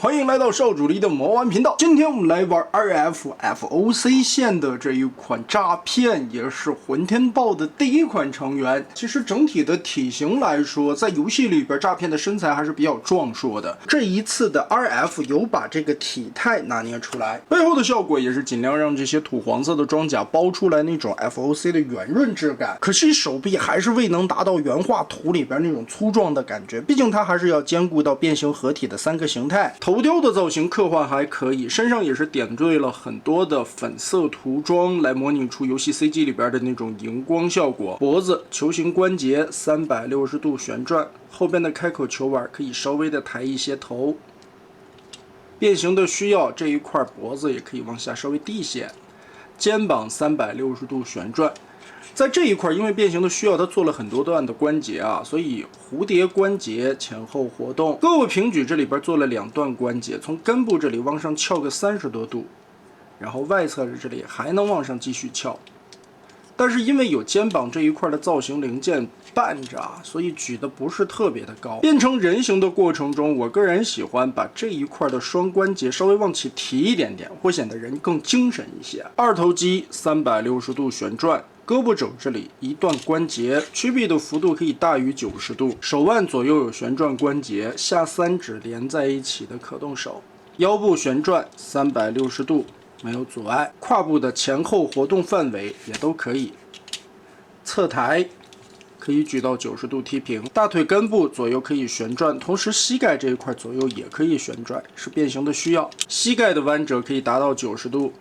歡迎來到少主力的魔玩頻道。今天我們來玩 2F FOC 線的這一款詐騙，也是混天豹的第一款成員。其實整體的體型來說，在遊戲裡邊詐騙的身材還是比較壯碩的。這一次的 2F 有把這個體態拿捏出來，背後的效果也是盡量讓這些土黃色的裝甲包出來那種 FOC 的圓潤質感。可惜手臂還是未能達到原畫圖裡邊那種粗壯的感覺，畢竟它還是要兼顧到變形合體的3個形態。頭雕的造型刻畫還可以，身上也是点綴了很多的粉色塗裝，來模擬出遊戲 CG 裡邊的那種熒光效果。脖子球形關節360度旋轉，後邊的開口球腕可以稍微的抬一些头。变形的需要，这一塊脖子也可以往下稍微低一些。肩膀360度旋轉。在這一塊，因為变形的需要，它做了很多段的關節啊，所以蝴蝶關節前後活動。胳膊平舉這裡邊做了2段關節，從根部這裡往上翹個30多度，然後外側的這裡還能往上繼續翹。但是因為有肩膀這一塊的造型零件絆着啊，所以舉的不是特別的高。變成人形的過程中，我個人喜歡把這一塊的雙關節稍微往起提一點點，會顯得人更精神一些。二头肌360度旋轉。胳膊肘這裡1段關節，曲臂的幅度可以大於90度。手腕左右有旋轉關節，下3指連在一起的可動手。腰部旋轉360度，沒有阻礙。胯部的前後活動範圍也都可以。側抬可以舉到90度踢平。大腿根部左右可以旋轉，同時膝蓋這一塊左右也可以旋轉，是變形的需要。膝蓋的彎折可以達到90度。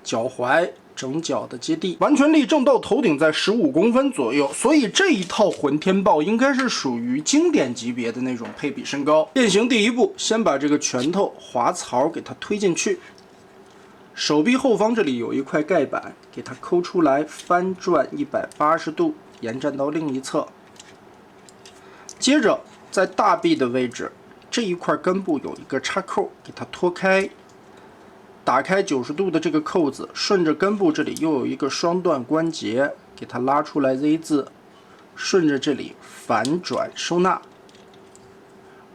腳踝整腳的接地，完全立正到頭頂在15公分左右，所以這一套混天豹應該是屬於經典級別的那種配比身高。變形第一步，先把這個拳頭滑槽給它推進去，手臂後方這裡有一塊蓋板，給它摳出來，翻轉180度，延展到另一側。接着在大臂的位置，這一塊根部有一個插扣，給它拖開。打開90度的這個扣子，順着根部這裡又有一個雙段關節，給它拉出來 Z 字，順着這裡反轉收納，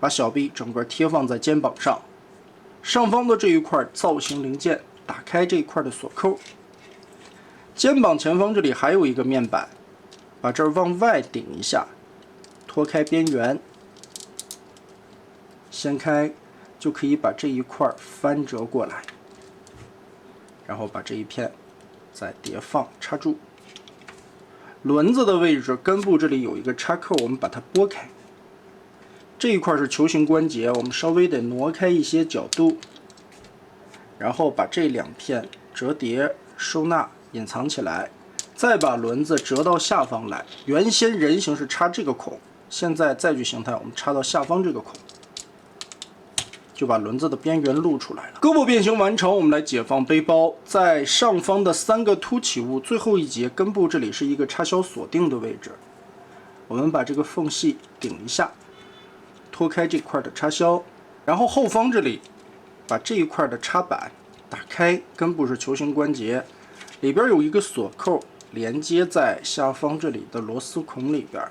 把小臂整個貼放在肩膀上，上方的這一塊造型零件打開這一塊的鎖扣，肩膀前方這裡還有一個面板，把這兒往外頂一下，拖開邊緣，掀開，就可以把這一塊翻折過來。然後把這一片再疊放插住。輪子的位置，根部這裡有一個插扣，我們把它撥開。這一塊是球形關節，我們稍微得挪開一些角度，然後把這2片折疊收納隱藏起來，再把輪子折到下方來。原先人形是插這個孔，現在载具形態我們插到下方這個孔。就把輪子的邊緣露出來了。胳膊变形完成，我們來解放背包。在上方的3個凸起物最後一節根部這裡是一個插銷鎖定的位置，我們把這個縫隙頂一下，拖開這塊的插銷，然後後方這裡把這一塊的插板打開，根部是球形關節，裡邊有一個鎖扣連接在下方這裡的螺絲孔裡邊。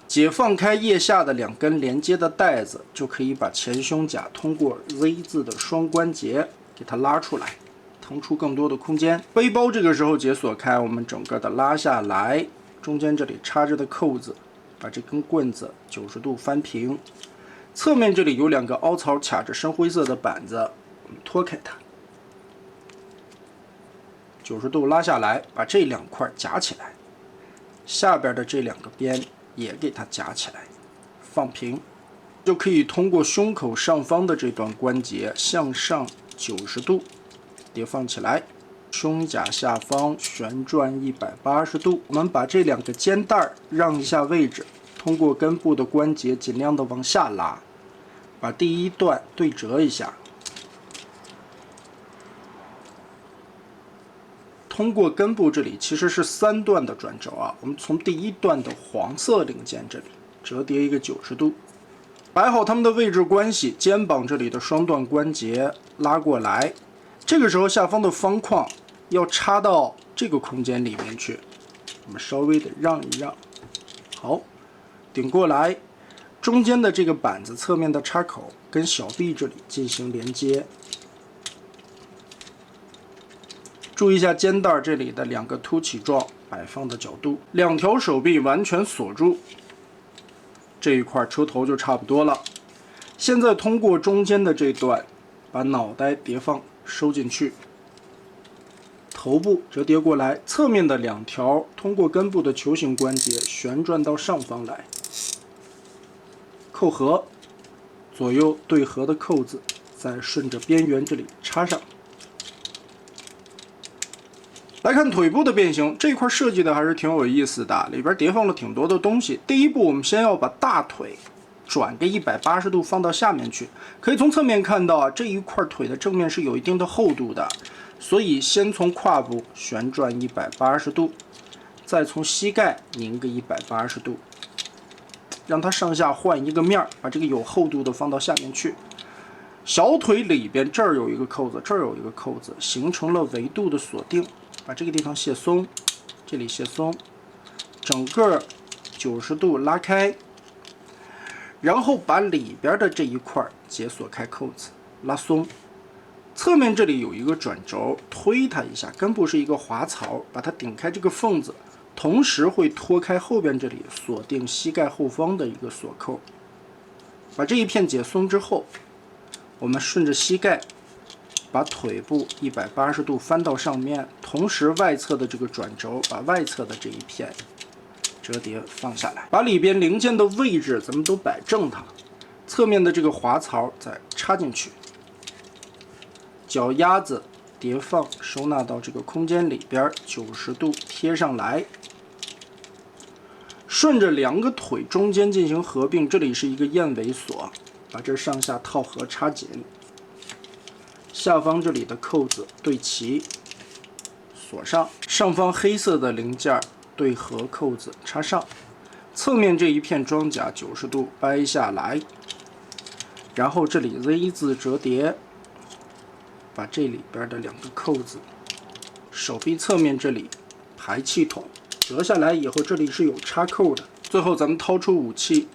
解放開腋下的2根連接的帶子，就可以把前胸甲通過 Z 字的双關節給它拉出来，腾出更多的空間。背包这個時候解鎖開，我們整個的拉下來，中間這裡插着的扣子，把這根棍子90度翻平。側面這裡有2個凹槽卡着深灰色的板子，我們脫開它，90度拉下來，把這2塊夾起來，下邊的這2個邊也給它夾起來，放平，就可以通過胸口上方的這段關節向上90度疊放起來，胸甲下方旋轉180度。我們把這2個肩帶讓一下位置，通過根部的關節盡量的往下拉，把第1段对折一下，通過根部這裡其實是3段的轉軸啊，我們從第1段的黃色零件這裡折疊一個90度，擺好它們的位置關係，肩膀這裡的雙段關節拉過來，這個時候下方的方框要插到這個空間裡面去，我們稍微的讓一讓，好，頂過來，中間的這個板子側面的插口跟小臂這裡進行連接。注意一下肩带這裡的2個凸起狀擺放的角度，2條手臂完全鎖住，這一塊車頭就差不多了。現在通過中間的這段，把腦袋疊放收進去，頭部折疊過來，側面的2條通過根部的球形關節旋轉到上方來，扣合，左右对合的扣子，再順着邊緣這裡插上。來看腿部的变形，這一塊設計的還是挺有意思的，裡邊疊放了挺多的東西。第一步，我們先要把大腿轉个180度放到下面去，可以從側面看到啊，这一塊腿的正面是有一定的厚度的，所以先從胯部旋轉180度，再從膝蓋擰個180度，讓它上下換一個面，把這個有厚度的放到下面去。小腿裡邊這兒有一個扣子，這兒有一個扣子，形成了維度的鎖定。把這個地方卸鬆，這裡卸鬆，整個90度拉開，然後把裡邊的這一塊解鎖開扣子，拉鬆。側面這裡有一個轉軸，推它一下，根部是一個滑槽，把它頂開這個縫子，同時會拖開後邊這裡鎖定膝蓋後方的一個鎖扣。把這一片解鬆之後，我們順着膝蓋。把腿部180度翻到上面，同時外側的這個轉軸，把外側的這一片折疊放下來，把裡邊零件的位置咱們都擺正它，側面的這個滑槽再插進去，腳丫子疊放收納到這個空間裡邊，90度貼上來，順着2個腿中間進行合併，這裡是一個燕尾鎖，把這上下套合插緊。下方這裡的扣子對齊，鎖上；上方黑色的零件對合扣子插上。側面這一片裝甲90度掰下來，然後這裡 Z 字折疊，把這裡邊的2個扣子，手臂側面這裡排氣筒折下來以後，這裡是有插扣的。最後咱們掏出武器。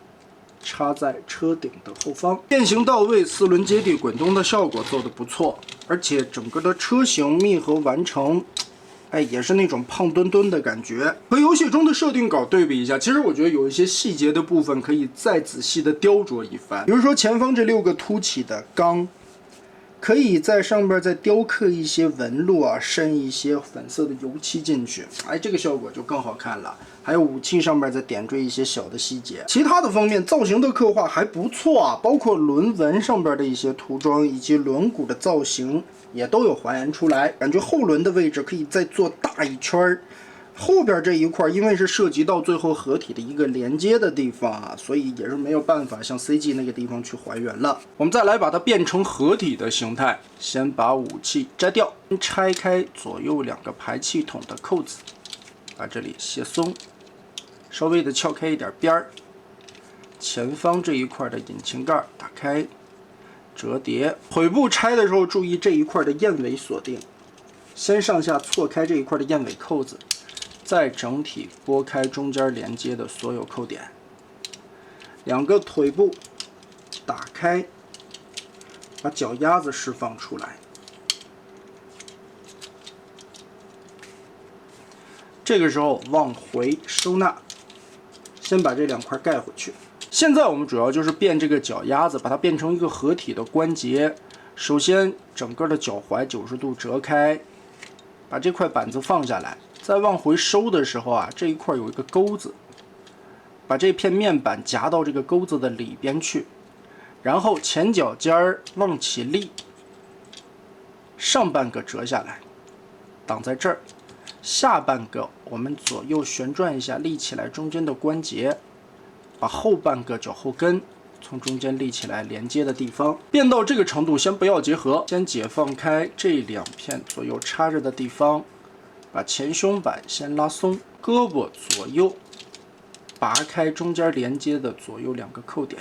插在車頂的後方，變形到位，4輪接地滾動的效果做得不錯，而且整個的車型密合完成，也是那種胖墩墩的感覺。和遊戲中的設定稿對比一下，其實我覺得有一些細節的部分可以再仔細的雕琢一番。比如說前方這6個凸起的鋼，可以在上邊再雕刻一些紋路啊，滲一些粉色的油漆進去，這個效果就更好看了。還有武器上面再點綴一些小的細節，其他的方面造型的刻畫還不錯啊，包括輪紋上邊的一些塗裝以及輪毂的造型也都有還原出來，感覺後輪的位置可以再做大一圈。後邊這一塊因為是涉及到最後合體的一個連接的地方啊，所以也是沒有辦法像 CG 那個地方去還原了。我們再來把它變成合體的形態，先把武器摘掉，拆開左右2個排氣筒的扣子，把這裡卸鬆。稍微的撬開一點邊兒，前方這一塊的引擎蓋打開，折疊。腿部拆的時候注意這一塊的燕尾鎖定，先上下錯開這一塊的燕尾扣子，再整體撥開中間連接的所有扣點。2個腿部打開，把腳丫子釋放出來。這個時候往回收納。先把這2塊蓋回去。現在我們主要就是變這個腳丫子，把它變成一個合體的關節。首先，整個的腳踝90度折開，把這塊板子放下來。再往回收的時候啊，這一塊有一個鈎子，把這片面板夾到這個鈎子的裡邊去，然後前腳尖兒往起立，上半個折下來，擋在這兒。下半個我們左右旋轉一下，立起來中間的關節，把後半個腳後跟從中間立起來連接的地方變到這個程度，先不要結合，先解放開這2片左右插着的地方，把前胸板先拉鬆，胳膊左右拔開中間連接的左右2個扣點，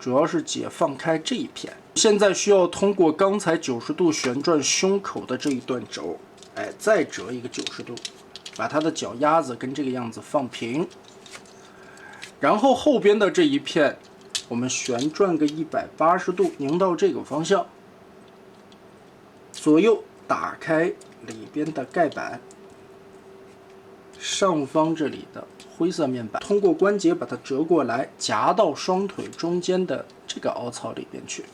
主要是解放開這一片。現在需要通過剛才90度旋轉胸口的這一段軸。再折一個90度，把它的腳丫子跟這個樣子放平，然後後邊的這一片我们旋轉個180度，擰到這個方向，左右打開裡邊的蓋板，上方這裡的灰色面板，通過關節把它折過來，夾到雙腿中間的這個凹槽裡邊去。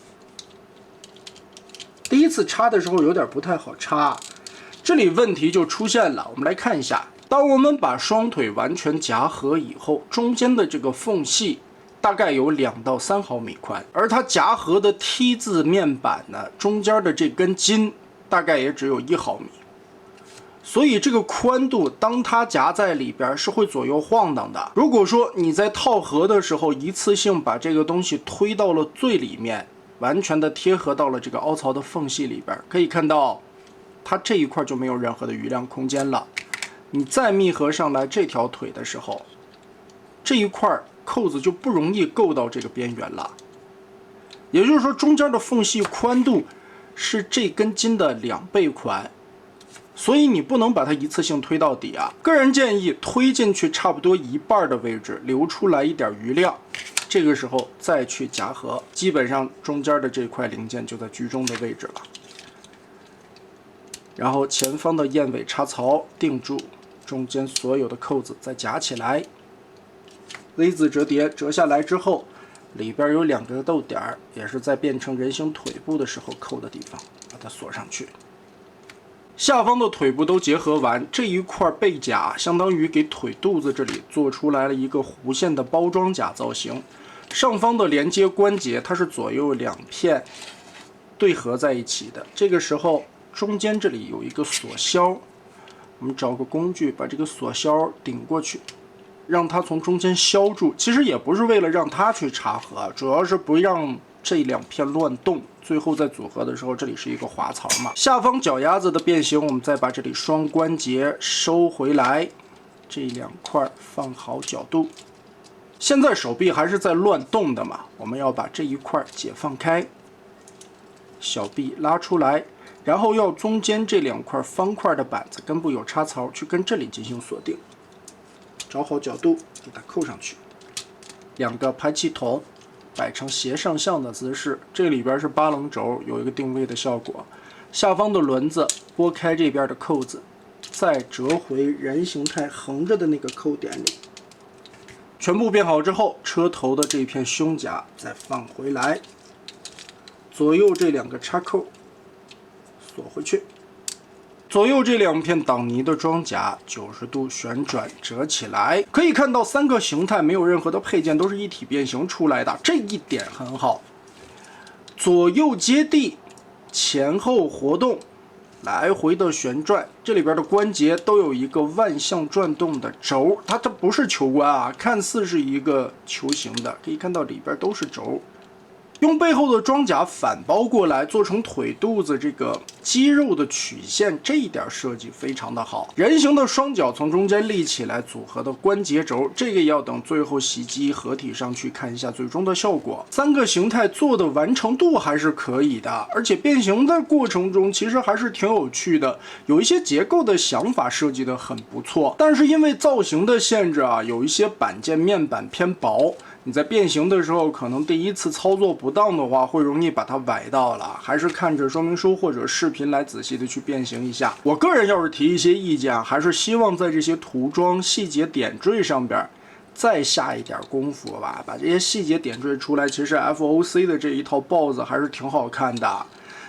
第一次插的時候有點不太好插，這裡問題就出現了。我們來看一下，當我們把雙腿完全夾合以後，中間的這個縫隙大概有2到3毫米寬，而它夾合的 T 字面板呢，中間的這根筋大概也只有1毫米，所以這個寬度當它夾在裡邊是會左右晃蕩的。如果說你在套合的時候一次性把這個東西推到了最裡面，完全的貼合到了這個凹槽的縫隙裡邊，可以看到它這一塊就沒有任何的餘量空間了。你再密合上來這條腿的時候，這一塊扣子就不容易夠到這個邊緣了。也就是說，中間的縫隙寬度是這根筋的2倍寬，所以你不能把它一次性推到底啊。個人建議推進去差不多1半的位置，留出來一點餘量，這個時候再去夾合，基本上中間的這塊零件就在居中的位置了。然後前方的燕尾插槽定住，中間所有的扣子再夾起来。V 字折疊折下來之後，裡邊有2個逗點，也是在變成人形腿部的時候扣的地方，把它鎖上去。下方的腿部都結合完，這一塊背夾相當於給腿肚子這裡做出來了一個弧線的包裝甲造型。上方的連接關節它是左右2片對合在一起的，這個時候中間這裡有一個鎖銷，我們找個工具把這個鎖銷頂過去，讓它從中間銷住。其實也不是為了讓它去插合，主要是不讓這2片亂動，最後在組合的時候這裡是一個滑槽嘛。下方腳丫子的變形，我們再把這裡雙關節收回來，這2塊放好角度。現在手臂還是在亂動的嘛，我們要把這一塊解放開，小臂拉出來，然後要中間這2塊方塊的板子根部有插槽，去跟這裡進行鎖定。找好角度，給它扣上去。2個排氣筒擺成斜上向的姿勢，這裡邊是8棱軸，有一個定位的效果。下方的輪子撥開這邊的扣子，再折回人形態橫着的那個扣點裡。全部變好之後，車頭的這片胸甲再放回來，左右這2個插扣鎖回去。左右這2片擋泥的裝甲90度旋轉折起來，可以看到3個形態沒有任何的配件，都是一體变形出來的，這一點很好。左右接地，前後活動，來回的旋轉，這裡邊的關節都有一個萬向轉動的軸，它不是球關啊，看似是一個球形的，可以看到裡邊都是軸。用背後的裝甲反包過來，做成腿肚子這個肌肉的曲線，這一點設計非常的好。人形的雙腳從中間立起來組合的關節軸，這個要等最後洗機合體上去看一下最終的效果。3個形態做的完成度還是可以的，而且變形的過程中其實還是挺有趣的，有一些結構的想法設計的很不錯。但是因為造型的限制啊，有一些板件面板偏薄。你在变形的時候，可能第一次操作不當的話，會容易把它崴到了。還是看着說明書或者視頻來仔細的去變形一下。我個人要是提一些意見，還是希望在這些塗裝細節點綴上邊再下一點功夫吧，把這些細節點綴出來。其實 FOC 的這一套豹子還是挺好看的。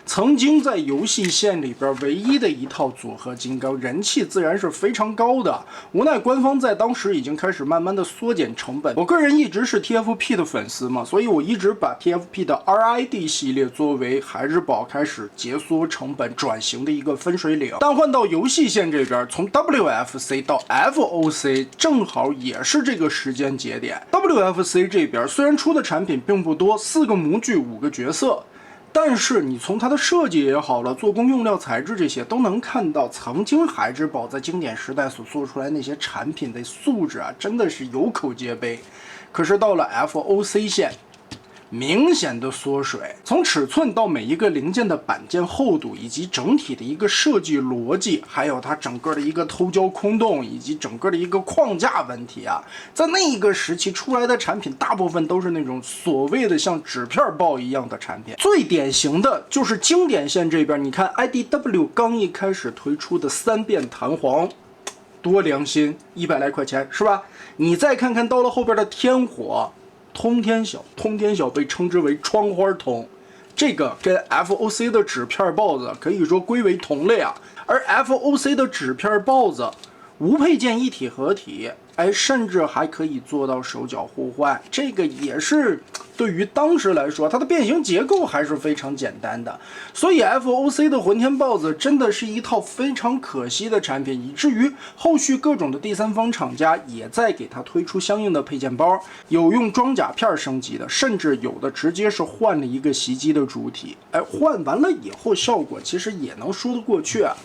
曾經在遊戲線裡邊唯一的一套組合金剛，人氣自然是非常高的。無奈官方在當時已經開始慢慢的縮減成本。我個人一直是 TFP 的粉絲嘛，所以我一直把 TFP 的 RID 系列作為孩之寶開始節縮成本轉型的一個分水嶺。但換到遊戲線這邊，從 WFC 到 FOC 正好也是這個時間節點。WFC 這邊雖然出的產品並不多，4個模具5個角色。但是你從它的設計也好了，做工用料材質這些都能看到，曾經孩之寶在經典時代所做出來那些產品的素質啊，真的是有口皆碑。可是到了 FOC 線，明显的縮水，從尺寸到每一個零件的板件厚度，以及整體的一個設計邏輯，還有它整個的一個偷焦空洞，以及整個的一個框架問題啊，在那一個時期出來的產品，大部分都是那種所謂的像紙片豹一樣的產品。最典型的就是經典線這邊，你看 IDW 剛一開始推出的3變彈簧，多良心，100來塊錢是吧？你再看看到了後邊的天火。通天小，通天小被稱之為窗花通，這個跟 FOC 的紙片豹子可以說歸為同類啊。而 FOC 的紙片豹子無配件一體合體，甚至還可以做到手腳互換，這個也是对於當時來說，它的变形結構還是非常簡單的。所以 FOC 的混天豹子真的是一套非常可惜的產品，以至於後續各種的第三方廠家也在給它推出相應的配件包，有用裝甲片升級的，甚至有的直接是換了一個襲擊的主體，換完了以後效果其實也能說得過去啊。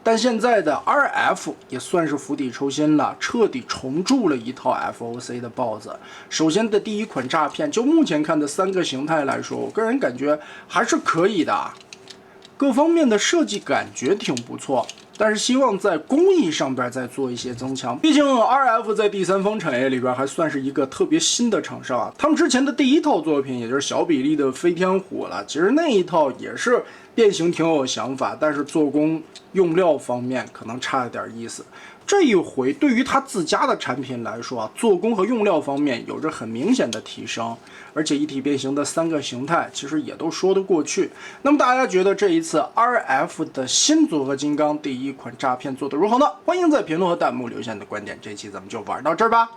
但現在的 RF 也算是釜底抽薪了，徹底重鑄了一套 FOC 的豹子。首先的第一款詐騙，就目前看的3個形態來說，我個人感覺還是可以的，各方面的設計感覺挺不錯。但是希望在工藝上邊再做一些增強，畢竟 RF 在第三方產業裡邊還算是一個特別新的廠商啊。他們之前的第一套作品，也就是小比例的飞天虎了，其實那一套也是变形挺有想法，但是做工用料方面可能差了點意思。这一回对于他自家的產品來說啊，做工和用料方面有着很明顯的提升，而且一體變形的3個形態其實也都說得過去。那麼大家覺得這一次 RF 的新組合金剛第一款詐騙做得如何呢？歡迎在評論和彈幕留下你的觀點。這期咱們就玩到這兒吧。